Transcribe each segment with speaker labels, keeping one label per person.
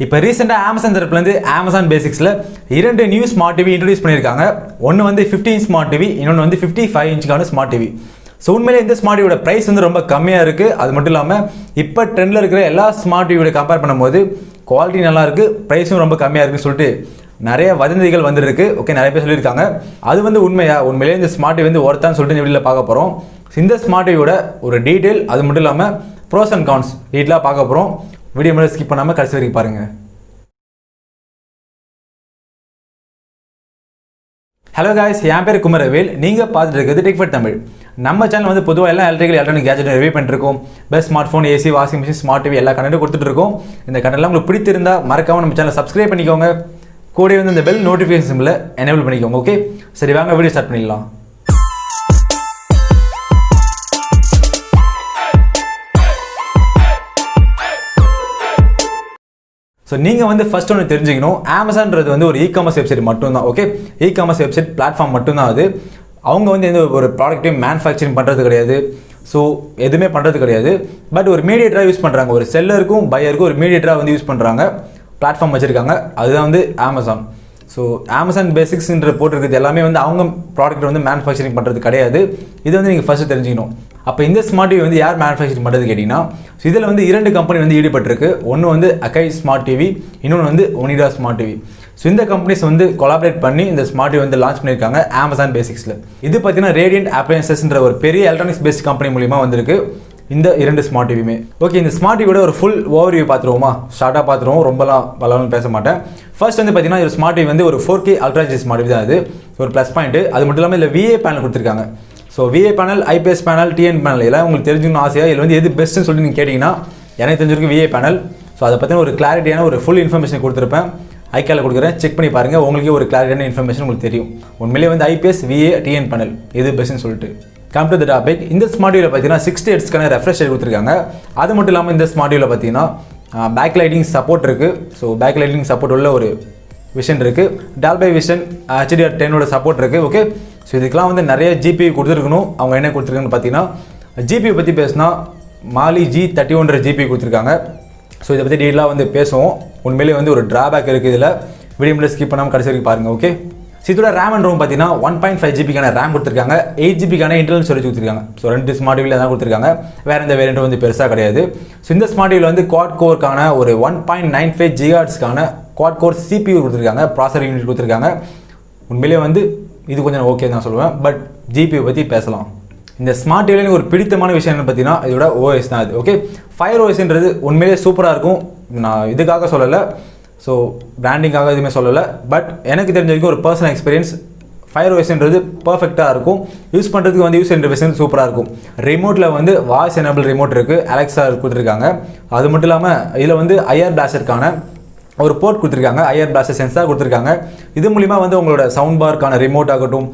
Speaker 1: இப்போ ரீசெண்டாக அமேசான் தரப்புலேருந்து அமேசான் பேசிக்ஸில் 2 நியூ ஸ்மார்ட் டிவி இன்ட்ரடியூஸ் பண்ணியிருக்காங்க. ஒன்று வந்து 15 ஸ்மார்ட் டிவி, இன்னொன்று வந்து 55 இன்ச்சுக்கான ஸ்மார்ட் டிவி. ஸோ உண்மையிலே இந்த ஸ்மார்ட் டிவியோட ப்ரைஸ் வந்து ரொம்ப கம்மியாக இருக்குது. அது மட்டும் இல்லாமல் இப்போ ட்ரெண்டில் இருக்கிற எல்லா ஸ்மார்ட் டிவியோட கம்பேர் பண்ணும்போது குவாலிட்டி நல்லாயிருக்கு, ப்ரைஸும் ரொம்ப கம்மியாக இருக்குன்னு சொல்லிட்டு நிறைய வதந்திகள் வந்துருக்கு. ஓகே, நிறைய பேர் சொல்லியிருக்காங்க. அது வந்து உண்மையிலே இந்த ஸ்மார்ட் டிவி வந்து ஒர்த்தான்னு சொல்லிட்டு இந்த வீடியோவில் பார்க்க போகிறோம். இந்த ஸ்மார்ட் டிவியோட ஒரு டீட்டெயில், அது மட்டும் இல்லாமல் ப்ரோஸ் அண்ட் கான்ஸ் டீட்டெயிலாக பார்க்க போகிறோம். வீடியோ மட்டும் ஸ்கிப் பண்ணாமல் கடைசி வரைக்கும் பாருங்கள். ஹலோ காய்ஸ், என் பேர் குமரவேல். நீங்கள் பார்த்துட்டு இருக்கிறது டெக் ஃபார் தமிழ். நம்ம சேனல் வந்து பொதுவாக எல்லாம் எலக்ட்ரானிக் கேஜெட் ரிவ்யூ பண்ணிருக்கோம். Best smart phone, AC, washing machine, smart TV எல்லா கண்டென்ட்டும் கொடுத்துட்டு இருக்கோம். இந்த கண்டென்ட்லாம் உங்களுக்கு பிடித்திருந்தா மறக்காமல் நம்ம சேனலை சப்ஸ்கிரைப் பண்ணிக்கோங்க. கூட வந்து இந்த பெல் நோட்டிஃபிகேஷன் சிம்பிளை எனேபிள் பண்ணிக்கோங்க. ஓகே, சரி வாங்க வீடியோ ஸ்டார்ட் பண்ணிடலாம். ஸோ நீங்கள் வந்து ஃபர்ஸ்ட் ஒன்று தெரிஞ்சுக்கணும், அமேசான்றது வந்து ஒரு இ-காமர்ஸ் வெப்சைட் மட்டும்தான். ஓகே, இ-காமர்ஸ் வெப்சைட் பிளாட்ஃபார்ம் மட்டும்தான். அது அவங்க வந்து எந்த ஒரு ப்ராடக்ட்டையும் மேனுஃபேக்சரிங் பண்ணுறது கிடையாது. ஸோ எதுவுமே பண்ணுறது கிடையாது. பட் ஒரு மீடியேட்டராக யூஸ் பண்ணுறாங்க. ஒரு செல்லருக்கும் பையருக்கும் ஒரு மீடியேட்டராக வந்து யூஸ் பண்ணுறாங்க. பிளாட்ஃபார்ம் வச்சுருக்காங்க. அதுதான் வந்து அமேசான். ஸோ அமேசான் பேசிக்ஸ்ன்ற போட்டிருக்கிறது எல்லாமே வந்து அவங்க ப்ராடக்ட் வந்து மேனுஃபேக்சரிங் பண்ணுறது கிடையாது. இது வந்து நீங்கள் ஃபஸ்ட்டு தெரிஞ்சுக்கணும். அப்போ இந்த ஸ்மார்ட் டிவி வந்து யார் மேனுஃபேக்சரிங் பண்ணுறது கேட்டிங்கன்னா, இதில் வந்து 2 கம்பெனி வந்து ஈடுபட்டிருக்கு. ஒன்று வந்து அகை ஸ்மார்ட் டிவி, இன்னொன்று வந்து ஒனிடா ஸ்மார்ட் டிவி. ஸோ இந்த கம்பெனிஸ் வந்து கொலாபரேட் பண்ணி இந்த ஸ்மார்ட் டிவி வந்து லான்ச் பண்ணியிருக்காங்க அமேசான் பேசிக்ஸில். இது பார்த்தீங்கன்னா ரேடியன்ட் அப்ளையன்சஸ்ன்ற ஒரு பெரிய எலக்ட்ரானிக்ஸ் பேஸ்ட் கம்பெனி மூலிமா வந்திருக்கு இந்த 2 ஸ்மார்ட் டிவியுமே. ஓகே, இந்த ஸ்மார்ட் டிவியோட ஒரு ஃபுல் ஓவர்வியூ பார்த்துருவோமா? ஷார்ட்டாக பார்த்துருவோம், ரொம்பலாம் பலவன் பேச மாட்டேன். ஃபர்ஸ்ட் வந்து பார்த்தீங்கன்னா ஒரு ஸ்மார்ட் டிவி வந்து ஒரு 4K ultra HD smart TV தான். அது ஒரு ப்ளஸ் பாயிண்ட். அது மட்டும் இல்லாமல் இதில் VA பேனல் கொடுத்துருக்காங்க. So VA panel, IPS panel, TN panel எல்லாம் உங்களுக்கு தெரிஞ்சுக்கணும் ஆசையாக. இதில் வந்து எது பெஸ்ட்டுன்னு சொல்லிட்டு நீங்கள் கேட்டிங்கன்னா எனக்கு தெரிஞ்சிருக்கு VA பேனல். ஸோ அதை பற்றின ஒரு கிளாரிட்டியான ஒரு ஃபுல் இன்ஃபர்மேஷன் கொடுத்துருப்பேன். ஐக்கால கொடுக்குறேன், செக் பண்ணி பாருங்கள். உங்களுக்கு ஒரு கிளாரிட்டியான இன்ஃபர்மேஷன் உங்களுக்கு தெரியும். உண்மையிலே வந்து IPS, VA, TN பேனல் எது பெஸ்ட்டுன்னு சொல்லிட்டு. Come to the topic. இந்த ஸ்மார்ட் டிவியில் பார்த்தீங்கன்னா 60 ஹெர்ட்ஸ்க்கான ரெஃப்ரெஷ் ரேட் கொடுத்துருக்காங்க. அது மட்டும் இல்லாமல் இந்த ஸ்மார்ட் டிவியில் பார்த்தீங்கன்னா பேக் லைட்டிங் சப்போர்ட் இருக்குது. ஸோ பேக் லைட்டிங் சப்போர்ட் உள்ள ஒரு விஷன் இருக்குது. DOLBY விஷன் HDR10ஓட சப்போர்ட் இருக்குது. ஓகே, ஸோ இதுக்கெலாம் வந்து நிறைய GPU கொடுத்துருக்கணும். அவங்க என்ன கொடுத்துருக்காங்கன்னு பார்த்தீங்கன்னா, GPU பற்றி பேசினா Mali G31 GPU கொடுத்துருக்காங்க. ஸோ இதை பற்றி டீட்டெயிலாக வந்து பேசுவோம். உண்மையிலேயே வந்து ஒரு ட்ராபேக் இருக்குது இதில். வீடியோ மட்டும் ஸ்கிப் பண்ணாமல் கடைசி வரைக்கும் பாருங்கள். ஓகே, இதோட ரேம் அண்ட் ரோம் பார்த்தீங்கன்னா 1.5 GB ரேம் கொடுத்துருக்காங்க. 8 GB இன்டர்னல் ஸ்டோரேஜ் கொடுத்துருக்காங்க. ஸோ 2 ஸ்மார்ட் டிவியில் தான் கொடுத்துருக்காங்க. வேறு எந்த வேரியண்ட் வந்து பெருசாக கிடையாது. ஸோ இந்த ஸ்மார்ட் டிவியில் வந்து குவாட் கோர்க்கான ஒரு 1.95 GHz குவாட் கோர் CPU கொடுத்துருக்காங்க. ப்ராசர் யூனிட் கொடுத்துருக்காங்க. உண்மையிலே வந்து இது கொஞ்சம் ஓகே தான் சொல்லுவேன். பட் GPU பற்றி பேசலாம். இந்த ஸ்மார்ட் டிவியில் எனக்கு ஒரு பிடித்தமான விஷயம் என்ன பார்த்தீங்கன்னா, இதோட OS தான். அது ஓகே, ஃபயர் OSன்றது உண்மையிலே சூப்பராக இருக்கும். நான் இதுக்காக சொல்லலை, ஸோ பிராண்டிங்காக எதுவுமே சொல்லலை. பட் எனக்கு தெரிஞ்ச வரைக்கும் ஒரு பர்சனல் எக்ஸ்பீரியன்ஸ், ஃபயர் OSன்றது பர்ஃபெக்டாக இருக்கும். யூஸ் பண்ணுறதுக்கு வந்து யூஸ் இன்டர்ஃபேஸ் சூப்பராக இருக்கும். ரிமோட்டில் வந்து வாய்ஸ் எனேபிள் ரிமோட் இருக்குது, அலெக்ஸா கொடுத்துருக்காங்க. அது மட்டும் இல்லாமல் இதில் வந்து IR பிளாஸ்டருக்கான ஒரு போர்ட் கொடுத்துருக்காங்க. IR பிளாஸ்டர் சென்சார் கொடுத்துருக்காங்க. இது மூலிமா வந்து உங்களோட சவுண்ட் பார்க்கான ரிமோட் ஆகட்டும்,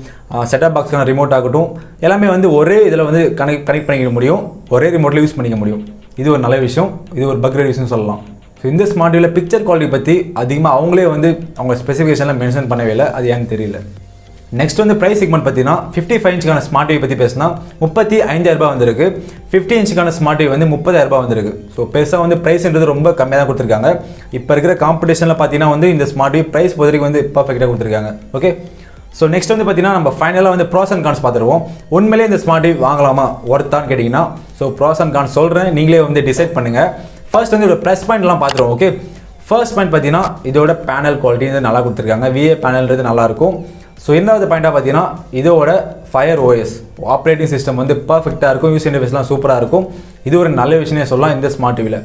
Speaker 1: செட்டப் பாக்ஸ்க்கான ரிமோட் ஆகட்டும், எல்லாமே வந்து ஒரே இதில் வந்து கனெக்ட் பண்ணிக்க முடியும். ஒரே ரிமோட்டில் யூஸ் பண்ணிக்க முடியும். இது ஒரு நல்ல விஷயம். இது ஒரு பக் விஷயம் சொல்லலாம். ஸோ இந்த ஸ்மார்ட் டிவியில் பிக்சர் குவாலிட்டி பற்றி அதிகமாக அவங்களே வந்து அவங்க ஸ்பெசிஃபிகேஷனில் மென்ஷன் பண்ணவே இல்லை. அது ஏன்னு தெரியல. நெக்ஸ்ட் வந்து ப்ரைஸ் செக்மெண்ட் பார்த்தீங்கன்னா 55 இன்ச்சுக்கான ஸ்மார்ட் டிவி பற்றி பேசினா 35,000 வந்திருக்கு. 50 இன்ச்சுக்கான ஸ்மார்ட் டிவி வந்து 30,000 வந்திருக்கு. ஸோ பெருசாக வந்து ப்ரைஸ்ன்றது ரொம்ப கம்மியாக தான் கொடுத்துருக்காங்க. இப்போ இருக்கிற காம்படிஷனில் பார்த்தீங்கன்னா வந்து இந்த ஸ்மார்ட் டிவி ப்ரைஸ் பொறுத்தவரைக்கும் வந்து பர்ஃபெக்டாக கொடுத்துருக்காங்க. ஓகே, ஸோ நெக்ஸ்ட் வந்து பார்த்தீங்கன்னா நம்ம ஃபைனலாக வந்து ப்ராஸ் அண்ட் கான்ஸ் பார்த்துருவோம். உண்மையிலே இந்த ஸ்மார்ட் டிவி வாங்கலாமா ஒர்த்தான்னு கேட்டிங்கன்னா, ஸோ ப்ராஸ் அண்ட் கான்ஸ் சொல்கிறேன், நீங்களே வந்து டிசைட் பண்ணுங்கள். ஃபர்ஸ்ட் வந்து இதோட ப்ளஸ் பாயிண்ட்லாம் பார்த்துருவோம். ஓகே, ஃபர்ஸ்ட் பாயிண்ட் பார்த்தீங்கன்னா இதோட பேனல் குவாலிட்டி வந்து நல்லா கொடுத்துருக்காங்க. VA பேனல்ன்றது நல்லாயிருக்கும். ஸோ இரண்டாவது பாயிண்டாக பார்த்தீங்கன்னா இதோட ஃபயர் OS ஆப்ரேட்டிங் சிஸ்டம் வந்து பர்ஃபெக்டாக இருக்கும். யூஸ் இன்டர்ஃபேஸ்லாம் சூப்பராக இருக்கும். இது ஒரு நல்ல விஷயமே சொல்லலாம் இந்த ஸ்மார்ட் டிவியில்.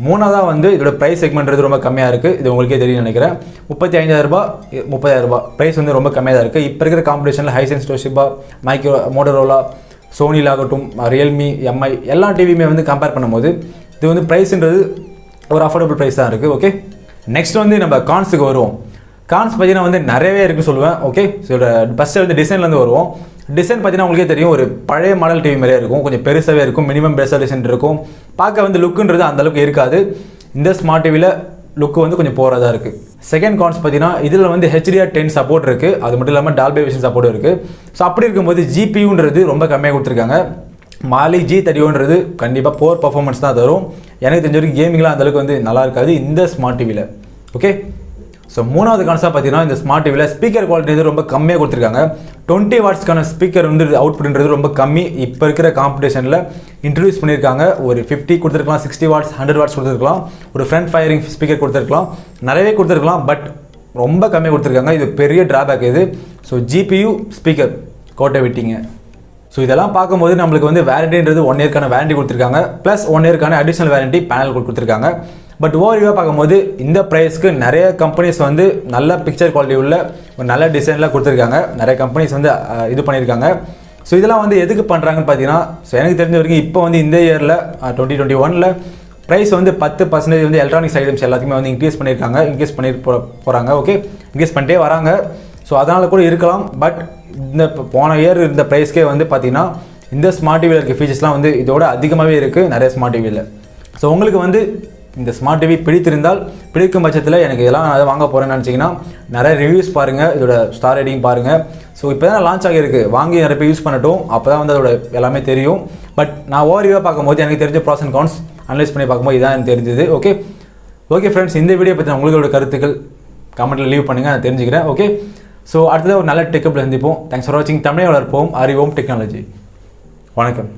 Speaker 1: மூணாவதாக வந்து இதோட ப்ரைஸ் செக்மெண்ட்றது ரொம்ப கம்மியாக இருக்குது. இது உங்களுக்கே தெரியும் நினைக்கிறேன். 35,000 30,000 ப்ரைஸ் வந்து ரொம்ப கம்மியாக தான் இருக்குது. இப்போ இருக்கிற காம்படிஷனில் ஹைசென்ஸ், டோஷிபா, மோட்டோரோலா, சோனியில் ஆகட்டும், Realme, MI எல்லா டிவியுமே வந்து கம்பேர் பண்ணும்போது இது வந்து ப்ரைஸ்ன்றது ஒரு அஃபோர்டபுள் ப்ரைஸ் தான் இருக்குது. ஓகே, நெக்ஸ்ட் வந்து நம்ம கான்ஸுக்கு வருவோம். கான்ஸ் பார்த்தீங்கன்னா வந்து நிறையவே இருக்குன்னு சொல்லுவேன். ஓகே, ஸோ ஃபஸ்ட்டு வந்து டிசைன்லேருந்து வருவோம். டிசைன் பார்த்தீங்கன்னா உங்களுக்கே தெரியும், ஒரு பழைய மாடல் டிவி மாதிரியே இருக்கும். கொஞ்சம் பெருசாகவே இருக்கும். மினிமம் ரெசல்யூஷன் இருக்கும். பார்க்க வந்து லுக்குன்றது அந்தளவுக்கு இருக்காது. இந்த ஸ்மார்ட் டிவியில் லுக்கு வந்து கொஞ்சம் போகிறதா இருக்குது. செகண்ட் கான்ஸ் பார்த்தீங்கன்னா இதில் வந்து HDR10 சப்போர்ட் இருக்குது. அது மட்டும் இல்லாமல் DOLBY விஷன் சப்போர்ட் இருக்குது. ஸோ அப்படி இருக்கும்போது GPUன்றது ரொம்ப கம்மியாக கொடுத்துருக்காங்க. மாலி G31ன்றது கண்டிப்பாக போர் பர்ஃபார்மன்ஸ் தான் தரும். எனக்கு தெரிஞ்ச வரைக்கும் கேமிங்லாம் அந்தளவுக்கு வந்து நல்லா இருக்காது இந்த ஸ்மார்ட் டிவியில். ஓகே, ஸோ மூணாவது கான்செப்ட் பார்த்தீங்கன்னா இந்த ஸ்மார்ட் டிவியில் ஸ்பீக்கர் குவாலிட்டி ரொம்ப கம்மியாக கொடுத்துருக்காங்க. 20 வாட்ஸ்க்கான ஸ்பீக்கர் வந்து அவுட்புட்ன்றது ரொம்ப கம்மி. இப்போ இருக்கிற காம்படிஷனில் இன்ட்ரடியூஸ் பண்ணியிருக்காங்க. ஒரு 50 கொடுத்துருக்கலாம், 60 வாட்ஸ், 100 வாட்ஸ் கொடுத்துருக்கலாம், ஒரு ஃப்ரண்ட் ஃபயரிங் ஸ்பீக்கர் கொடுத்துருக்கலாம், நிறையவே கொடுத்துருக்கலாம். பட் ரொம்ப கம்மியாக கொடுத்துருக்காங்க. இது பெரிய ட்ராபேக் இது. ஸோ GPU ஸ்பீக்கர் கோட்டை விட்டீங்க. ஸோ இதெல்லாம் பார்க்கும்போது நம்மளுக்கு வந்து வேரண்டின்றது 1 இயர்க்கான வேரண்டி கொடுத்துருக்காங்க, ப்ளஸ் 1 இயர்க்கான அடிஷனல் வேரண்டி பேனல் கொடுத்துருக்காங்க. பட் ஓவரிவாக பார்க்கும்போது இந்த ப்ரைஸ்க்கு நிறைய கம்பெனிஸ் வந்து நல்ல பிக்சர் குவாலிட்டி உள்ள ஒரு நல்ல டிசைன்லாம் கொடுத்துருக்காங்க. நிறைய கம்பெனிஸ் வந்து இது பண்ணியிருக்காங்க. ஸோ இதெல்லாம் வந்து எதுக்கு பண்ணுறாங்கன்னு பார்த்தீங்கன்னா, ஸோ எனக்கு தெரிஞ்ச வரைக்கும் இப்போ வந்து இந்த இயரில் 2021 ப்ரைஸ் வந்து 10% வந்து எலக்ட்ரானிக்ஸ் ஐட்டம்ஸ் எல்லாத்தையுமே வந்து இன்க்ரீஸ் பண்ணியிருக்காங்க, இன்க்ரீஸ் பண்ணி போகிறாங்க. ஓகே, இன்க்ரீஸ் பண்ணிட்டே வராங்க. ஸோ அதனால் கூட இருக்கலாம். பட் இந்த போன இயர் இந்த ப்ரைஸ்க்கே வந்து பார்த்தீங்கன்னா இந்த ஸ்மார்ட் டிவியில் இருக்க ஃபீச்சர்ஸ்லாம் வந்து இதோட அதிகமாகவே இருக்குது நிறைய ஸ்மார்ட் டிவியில். ஸோ உங்களுக்கு வந்து இந்த ஸ்மார்ட் டிவி பிடித்திருந்தால், பிடிக்கும் பட்சத்தில் எனக்கு இதெல்லாம் நான் வாங்க போகிறேன்னு நினச்சிங்கன்னா நிறைய ரிவ்யூஸ் பாருங்கள், இதோட ஸ்டார் ரேட்டிங் பாருங்கள். ஸோ இப்போ தான் லான்ச் ஆகியிருக்கு, வாங்கி நிறைய பேர் யூஸ் பண்ணட்டும், அப்போ தான் வந்து அதோட எல்லாமே தெரியும். பட் நான் ஓவரிவாக பார்க்கும்போது எனக்கு தெரிஞ்ச ப்ராஸ் அண்ட் கான்ஸ் அனலைஸ் பண்ணி பார்க்கும்போது இதான் எனக்கு தெரிஞ்சது. ஓகே ஓகே ஃப்ரெண்ட்ஸ், இந்த வீடியோ பற்றி உங்களோட கருத்துக்கள் கமெண்ட்டில் லீவ் பண்ணுங்கள், நான் தெரிஞ்சுக்கிறேன். ஓகே, ஸோ அடுத்ததாக ஒரு நல்ல டெக்கப்பில் சந்திப்போம். தேங்க்ஸ் ஃபார் வாட்சிங். தமிழை வளர்ப்போம், அறிவோம் டெக்னாலஜி. வணக்கம்.